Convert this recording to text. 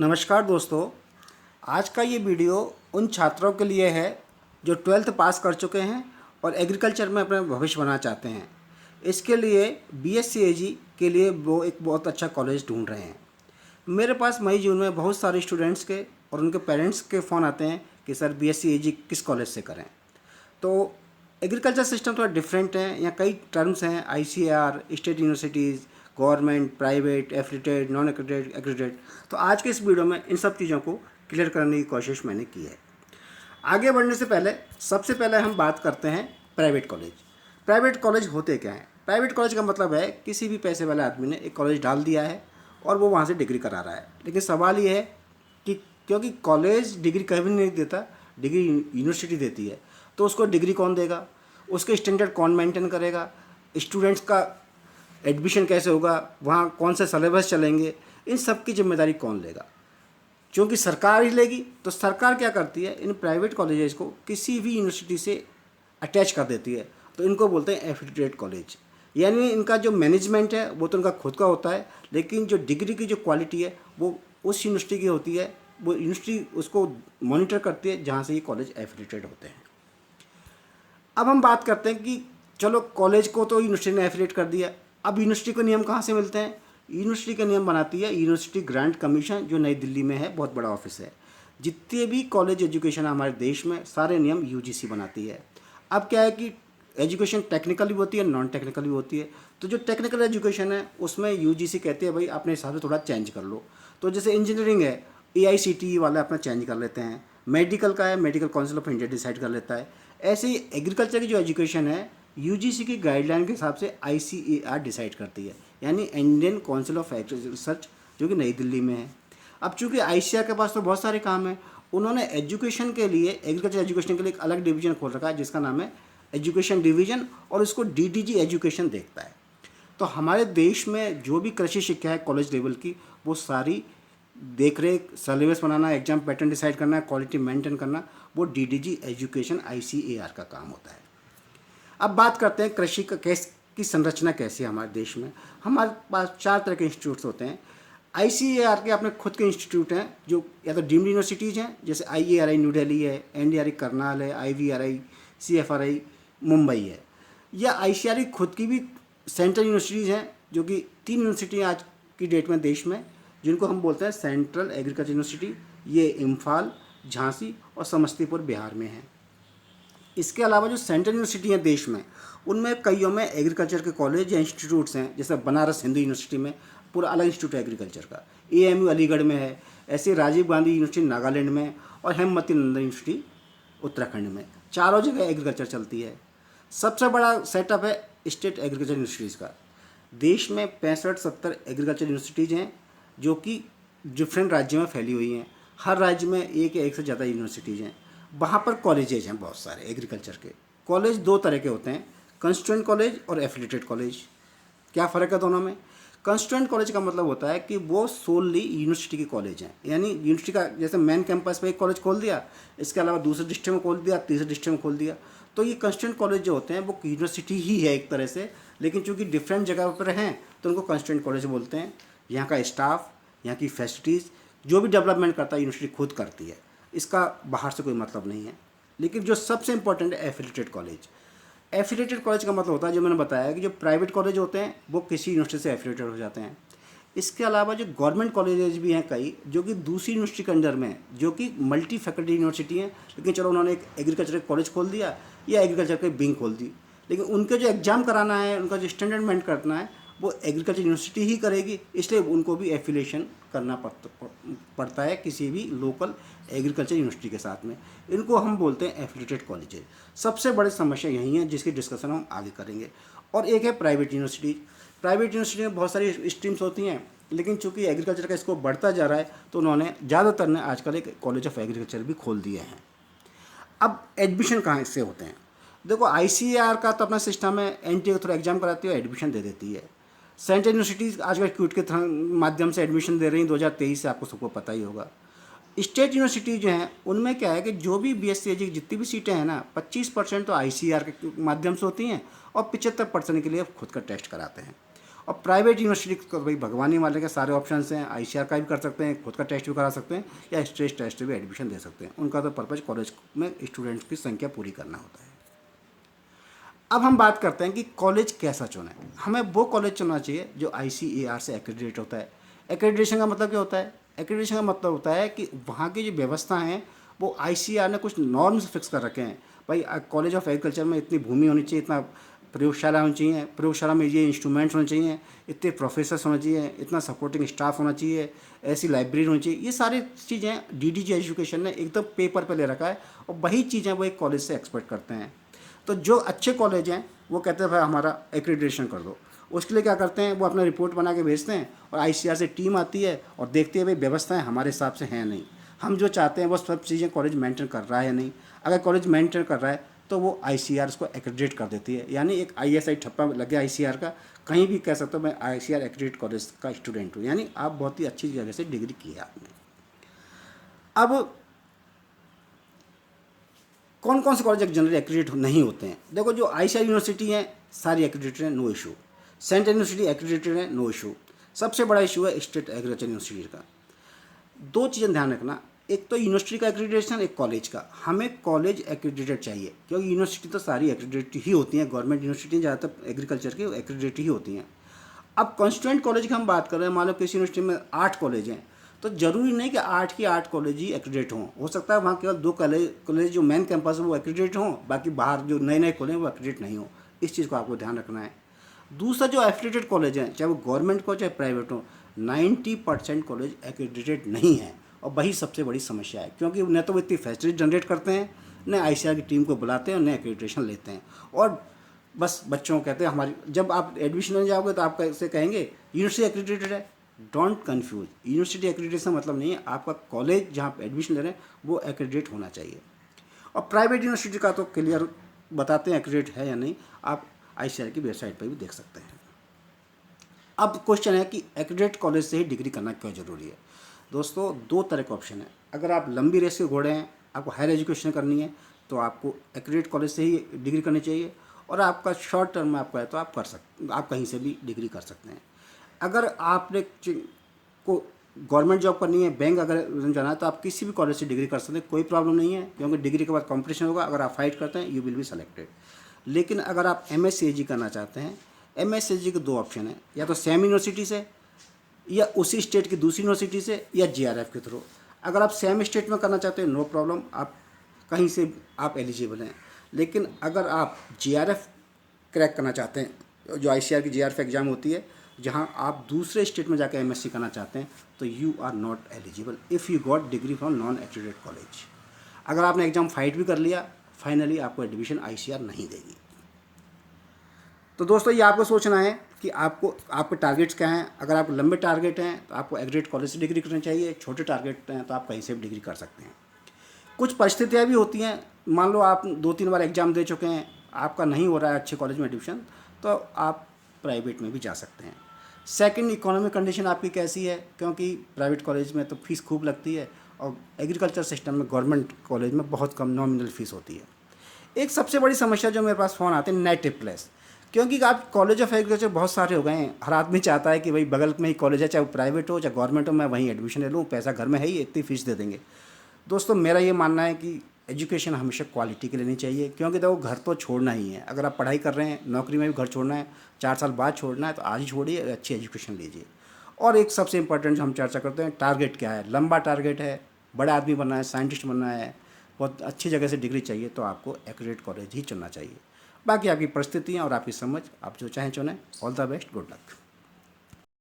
नमस्कार दोस्तों। आज का ये वीडियो उन छात्रों के लिए है जो 12th पास कर चुके हैं और एग्रीकल्चर में अपना भविष्य बनाना चाहते हैं। इसके लिए BSc के लिए वो एक बहुत अच्छा कॉलेज ढूंढ रहे हैं। मेरे पास मई जून में बहुत सारे स्टूडेंट्स के और उनके पेरेंट्स के फ़ोन आते हैं कि सर BSc किस कॉलेज से करें। तो एग्रीकल्चर सिस्टम थोड़ा डिफरेंट है। यहाँ कई टर्म्स हैं, ICAR, state universities, government, private, affiliated, non accredited, accredited. तो आज के इस वीडियो में इन सब चीज़ों को क्लियर करने की कोशिश मैंने की है। आगे बढ़ने से पहले सबसे पहले हम बात करते हैं प्राइवेट कॉलेज। प्राइवेट कॉलेज होते क्या हैं? प्राइवेट कॉलेज का मतलब है किसी भी पैसे वाले आदमी ने एक कॉलेज डाल दिया है और वो वहाँ से डिग्री करा रहा है। लेकिन सवाल ये है कि क्योंकि कॉलेज डिग्री कभी नहीं देता, डिग्री यूनिवर्सिटी देती है, तो उसको डिग्री कौन देगा? उसके स्टैंडर्ड कौन मेंटेन करेगा? स्टूडेंट्स का एडमिशन कैसे होगा? वहाँ कौन से सिलेबस चलेंगे? इन सब की जिम्मेदारी कौन लेगा? क्योंकि सरकार ही लेगी, तो सरकार क्या करती है, इन प्राइवेट कॉलेजेस को किसी भी यूनिवर्सिटी से अटैच कर देती है। तो इनको बोलते हैं एफिलिएटेड कॉलेज। यानी इनका जो मैनेजमेंट है वो तो उनका खुद का होता है, लेकिन जो डिग्री की जो क्वालिटी है वो उस यूनिवर्सिटी की होती है। वो यूनिवर्सिटी उसको मॉनिटर करती है जहाँ से ये कॉलेज एफिलिएटेड होते हैं। अब हम बात करते हैं कि चलो कॉलेज को तो यूनिवर्सिटी ने एफिलिएट कर दिया, अब यूनिवर्सिटी को नियम कहाँ से मिलते हैं? यूनिवर्सिटी के नियम बनाती है यूनिवर्सिटी ग्रांट कमीशन, जो नई दिल्ली में है, बहुत बड़ा ऑफिस है। जितने भी कॉलेज एजुकेशन है हमारे देश में, सारे नियम UGC बनाती है। अब क्या है कि एजुकेशन टेक्निकल भी होती है, नॉन टेक्निकल भी होती है। तो जो टेक्निकल एजुकेशन है उसमें UGC कहती है भाई अपने हिसाब से थोड़ा चेंज कर लो। तो जैसे इंजीनियरिंग है, AICTE वाले अपना चेंज कर लेते हैं। मेडिकल का है, medical council of India decide कर लेता है। ऐसे ही एग्रीकल्चर की जो एजुकेशन है UGC की गाइडलाइन के हिसाब से ICAR डिसाइड करती है, यानी Indian council of agriculture research, जो कि नई दिल्ली में है। अब चूंकि ICAR के पास तो बहुत सारे काम हैं, उन्होंने एजुकेशन के लिए, एग्रीकल्चर एजुकेशन के लिए एक अलग डिवीजन खोल रखा है जिसका नाम है एजुकेशन डिवीजन, और उसको DDG एजुकेशन देखता है। तो हमारे देश में जो भी कृषि शिक्षा है कॉलेज लेवल की, वो सारी देख रेख, सिलेबस बनाना, एग्जाम पैटर्न डिसाइड करना, क्वालिटी मेंटेन करना, वो DDG एजुकेशन ICAR का काम होता है। अब बात करते हैं कृषि का की संरचना कैसी है हमारे देश में। हमारे पास 4 तरह के इंस्टीट्यूट्स होते हैं। ICAR के अपने खुद के इंस्टीट्यूट हैं, जो या तो डीम्ड यूनिवर्सिटीज़ हैं, जैसे IARI न्यू दिल्ली है, NDRI करनाल है, IVRI, CFRI मुंबई है। या ICAR खुद की भी सेंट्रल यूनिवर्सिटीज़ हैं, जो कि 3 यूनिवर्सिटी आज की डेट में देश में, जिनको हम बोलते हैं सेंट्रल एग्रीकल्चर यूनिवर्सिटी। ये इम्फाल, झांसी और समस्तीपुर बिहार में है। इसके अलावा जो सेंट्रल यूनिवर्सिटी हैं देश में, उनमें कईयों में एग्रीकल्चर के कॉलेज या इंस्टीट्यूट्स हैं। जैसे बनारस हिंदू यूनिवर्सिटी में पूरा अलग इंस्टीट्यूट है एग्रीकल्चर का। AMU अलीगढ़ में है। ऐसे राजीव गांधी यूनिवर्सिटी नागालैंड में, और हेमवती नंदन यूनिवर्सिटी उत्तराखंड में। चारों जगह एग्रीकल्चर चलती है। सबसे बड़ा सेटअप है स्टेट एग्रीकल्चर यूनिवर्सिटीज़ का। देश में 65-70 एग्रीकल्चर यूनिवर्सिटीज़ हैं, जो कि डिफरेंट राज्यों में फैली हुई हैं। हर राज्य में एक या एक से ज़्यादा यूनिवर्सिटीज़ हैं। वहाँ पर कॉलेजेज हैं बहुत सारे एग्रीकल्चर के। कॉलेज 2 तरह के होते हैं, कंस्टिट्यूएंट कॉलेज और एफिलिएटेड कॉलेज। क्या फ़र्क है दोनों में? कंस्टिट्यूएंट कॉलेज का मतलब होता है कि वो सोलली यूनिवर्सिटी के कॉलेज हैं। यानी यूनिवर्सिटी का जैसे मेन कैंपस पे एक कॉलेज खोल दिया, इसके अलावा दूसरे डिस्ट्रिक्ट में खोल दिया, तीसरे डिस्ट्रिक्ट में खोल दिया। तो ये कंस्टिट्यूएंट कॉलेज जो होते हैं वो यूनिवर्सिटी ही है एक तरह से, लेकिन चूँकि डिफरेंट जगह पर हैं तो उनको कंस्टिट्यूएंट कॉलेज बोलते हैं। यहाँ का स्टाफ, यहाँ की फैसिलिटीज़, जो भी डेवलपमेंट करता है यूनिवर्सिटी खुद करती है। इसका बाहर से कोई मतलब नहीं है। लेकिन जो सबसे इंपॉर्टेंट है एफिलिएटेड कॉलेज। एफिलिएटेड कॉलेज का मतलब होता है, जो मैंने बताया, कि जो प्राइवेट कॉलेज होते हैं वो किसी यूनिवर्सिटी से एफिलिएटेड हो जाते हैं। इसके अलावा जो गवर्नमेंट कॉलेजेस भी हैं कई, जो कि दूसरी यूनिवर्सिटी के अंडर में, जो कि मल्टी फैकल्टी यूनिवर्सिटी हैं, लेकिन चलो उन्होंने एक एग्रीकल्चर कॉलेज खोल दिया या एग्रीकल्चर की विंग खोल दी, लेकिन उनके जो एग्ज़ाम कराना है, उनका जो स्टैंडर्ड मेंटेन करना है, वो एग्रीकल्चर यूनिवर्सिटी ही करेगी। इसलिए उनको भी एफिलिएशन करना पड़ता है किसी भी लोकल एग्रीकल्चर यूनिवर्सिटी के साथ में। इनको हम बोलते हैं एफिलिएटेड कॉलेजेस। सबसे बड़ी समस्या यही है, जिसकी डिस्कशन हम आगे करेंगे। और एक है प्राइवेट यूनिवर्सिटी। प्राइवेट यूनिवर्सिटी में बहुत सारी स्ट्रीम्स होती हैं, लेकिन चूंकि एग्रीकल्चर का स्कोप बढ़ता जा रहा है, तो उन्होंने ज़्यादातर ने आजकल एक कॉलेज ऑफ एग्रीकल्चर भी खोल दिए हैं। अब एडमिशन कहाँ से होते हैं? देखो, ICAR का तो अपना सिस्टम है, NTA के थ्रू एग्जाम कराती है, एडमिशन दे देती है। सेंट्रल यूनिवर्सिटीज़ आजकल क्यूट के माध्यम से एडमिशन दे रही हैं 2023 से, आपको सबको पता ही होगा। स्टेट यूनिवर्सिटी जो हैं उनमें क्या है कि जो भी BSc की जितनी भी सीटें हैं ना, 25% तो ICAR के माध्यम से होती हैं और 75% के लिए खुद का टेस्ट कराते हैं। और प्राइवेट यूनिवर्सिटी को भाई भगवान ही वाले के सारे ऑप्शंस हैं, ICAR का भी कर सकते हैं, खुद का टेस्ट भी करा सकते हैं या स्टेट टेस्ट भी एडमिशन दे सकते हैं। उनका तो पर्पज़ कॉलेज में स्टूडेंट्स की संख्या पूरी करना होता है। अब हम बात करते हैं कि कॉलेज कैसा चुनें। हमें वो कॉलेज चुनना चाहिए जो ICAR से एक्रेडिटेट होता है। एक्रेडिटेशन का मतलब क्या होता है? एक्रेडिटेशन का मतलब होता है कि वहाँ की जो व्यवस्था हैं वो ICAR ने कुछ नॉर्म्स फिक्स कर रखे हैं। भाई कॉलेज ऑफ एग्रीकल्चर में इतनी भूमि होनी चाहिए, इतना प्रयोगशाला होनी चाहिए, प्रयोगशाला में ये इंस्ट्रूमेंट्स होने चाहिए, इतने प्रोफेसर्स होने चाहिए, इतना सपोर्टिंग स्टाफ होना चाहिए, ऐसी लाइब्रेरी होनी चाहिए। ये सारी चीज़ें DDG एजुकेशन ने एकदम पेपर पे ले रखा है और वही चीज़ें वो एक कॉलेज से एक्सपेक्ट करते हैं। तो जो अच्छे कॉलेज हैं वो कहते हैं भाई हमारा एक्रेडिटेशन कर दो। उसके लिए क्या करते हैं, वो अपना रिपोर्ट बना के भेजते हैं और ICAR से टीम आती है और देखती है भाई व्यवस्थाएं हमारे हिसाब से हैं नहीं, हम जो चाहते हैं वो सब चीज़ें कॉलेज मेंटेन कर रहा है या नहीं। अगर कॉलेज मेंटेन कर रहा है तो वो ICAR उसको एक्रेडिट कर देती है। यानी एक ISI ठप्पा लग गया ICAR का, कहीं भी कह सकते हो मैं ICAR एक्रेडिट कॉलेज का स्टूडेंट हूँ, यानी आप बहुत ही अच्छी जगह से डिग्री की है आपने। अब कौन कौन से कॉलेज जनरली एक्रेडिट नहीं होते हैं? देखो, जो ICAR यूनिवर्सिटी हैं सारी एक्रेडिटेड है, no issue. Central university accredited है, नो इशू। सबसे बड़ा इशू है स्टेट एग्रीकल्चर यूनिवर्सिटी का। दो चीज़ें ध्यान रखना, एक तो यूनिवर्सिटी का एक्रेडिटेशन, एक कॉलेज का। हमें कॉलेज एक्रेडिटेड चाहिए क्योंकि यूनिवर्सिटी तो सारी एक्रेडिटेड ही होती हैं, गवर्नमेंट यूनिवर्सिटी ज़्यादातर एग्रीकल्चर की एक्रेडिटेड ही होती हैं। अब कॉन्स्टिट्यूएंट कॉलेज की हम बात कर रहे हैं, मान लो किसी यूनिवर्सिटी में 8 कॉलेज हैं तो ज़रूरी नहीं कि 8 की 8 कॉलेज ही एक्रेडिट हों। हो सकता है वहाँ केवल 2 कॉलेज जो मेन कैंपस है वो एक्रेडिट हों, बाकी बाहर जो नए नए खोले हैं वो एक्रेडिट नहीं हो। इस चीज़ को आपको ध्यान रखना है। दूसरा, जो एफिलिएटेड कॉलेज हैं चाहे वो गवर्नमेंट हो चाहे प्राइवेट हो, 90% कॉलेज एक्रेडिटेड नहीं है और वही सबसे बड़ी समस्या है क्योंकि न तो वो इतनी फैसिलिटी जनरेट करते हैं, न ICAR की टीम को बुलाते हैं और न एक्रेडिटेशन लेते हैं। और बस बच्चों को कहते हैं हमारी, जब आप एडमिशन लेने जाओगे तो आप कैसे कहेंगे यूनिवर्सिटी एक्रेडिटेड है। डोंट कन्फ्यूज, यूनिवर्सिटी एक्रेडिटेशन मतलब नहीं है, आपका कॉलेज जहाँ पे एडमिशन ले रहे हैं वो एक्रेडिट होना चाहिए। और प्राइवेट यूनिवर्सिटी का तो क्लियर बताते हैं एक्रेडिट है या नहीं, आप ICAR की वेबसाइट पर भी देख सकते हैं। अब क्वेश्चन है कि एक्रेडिट कॉलेज से ही डिग्री करना क्यों ज़रूरी है? दोस्तों, दो तरह के ऑप्शन है। अगर आप लंबी रेस के घोड़े हैं, आपको हायर एजुकेशन करनी है तो आपको एक्रेडिट कॉलेज से ही डिग्री करनी चाहिए, और आपका शॉर्ट टर्म में आपका है तो आप कहीं से भी डिग्री कर सकते हैं। अगर आपने को गवर्नमेंट जॉब करनी है, बैंक अगर जाना है तो आप किसी भी कॉलेज से डिग्री कर सकते हैं, कोई प्रॉब्लम नहीं है क्योंकि डिग्री के बाद कॉम्पिटिशन होगा। अगर आप फाइट करते हैं यू विल बी सेलेक्टेड। लेकिन अगर आप MSc करना चाहते हैं, MSc के 2 ऑप्शन हैं, या तो सेम यूनिवर्सिटी से या उसी स्टेट की दूसरी यूनिवर्सिटी से या GRF के थ्रू। अगर आप सेम स्टेट में करना चाहते हैं नो प्रॉब्लम, आप कहीं से आप एलिजिबल हैं। लेकिन अगर आप GRF क्रैक करना चाहते हैं, जो ICAR की GRF एग्ज़ाम होती है जहां आप दूसरे स्टेट में जाकर MSc करना चाहते हैं, तो you are not eligible if you got degree from non accredited college. अगर आपने एग्ज़ाम फाइट भी कर लिया, फाइनली आपको एडमिशन ICAR नहीं देगी। तो दोस्तों, ये आपको सोचना है कि आपके टारगेट्स क्या हैं। अगर आप लंबे टारगेट हैं तो आपको एक्रेडिटेड कॉलेज से डिग्री करनी चाहिए, छोटे टारगेट हैं तो आप कहीं से भी डिग्री कर सकते हैं। कुछ परिस्थितियाँ भी होती हैं, मान लो आप 2-3 बार एग्ज़ाम दे चुके हैं, आपका नहीं हो रहा है अच्छे कॉलेज में एडमिशन, तो आप प्राइवेट में भी जा सकते हैं। सेकंड, इकोनॉमिक कंडीशन आपकी कैसी है, क्योंकि प्राइवेट कॉलेज में तो फीस खूब लगती है और एग्रीकल्चर सिस्टम में गवर्नमेंट कॉलेज में बहुत कम नॉमिनल फीस होती है। एक सबसे बड़ी समस्या जो मेरे पास फ़ोन आते हैं नेट प्लेस, क्योंकि आप कॉलेज ऑफ एग्रीकल्चर बहुत सारे हो गए हैं, हर आदमी चाहता है कि भाई बगल में ही कॉलेज है, चाहे वो प्राइवेट हो चाहे गवर्नमेंट हो, मैं वहीं एडमिशन ले लूँ, पैसा घर में है ही, इतनी फीस दे देंगे। दोस्तों, मेरा ये मानना है कि एजुकेशन हमेशा क्वालिटी की लेनी चाहिए, क्योंकि देखो घर तो छोड़ना ही है। अगर आप पढ़ाई कर रहे हैं, नौकरी में भी घर छोड़ना है, 4 साल बाद छोड़ना है, तो आज ही छोड़िए, अच्छी एजुकेशन लीजिए। और एक सबसे इंपॉर्टेंट जो हम चर्चा करते हैं, टारगेट क्या है। लंबा टारगेट है, बड़ा आदमी बनना है, साइंटिस्ट बनना है, बहुत अच्छी जगह से डिग्री चाहिए, तो आपको एक्रेडिटेड कॉलेज ही चुनना चाहिए। बाकी आपकी परिस्थितियाँ और आपकी समझ, आप जो चाहें चुनें। All the best, good luck.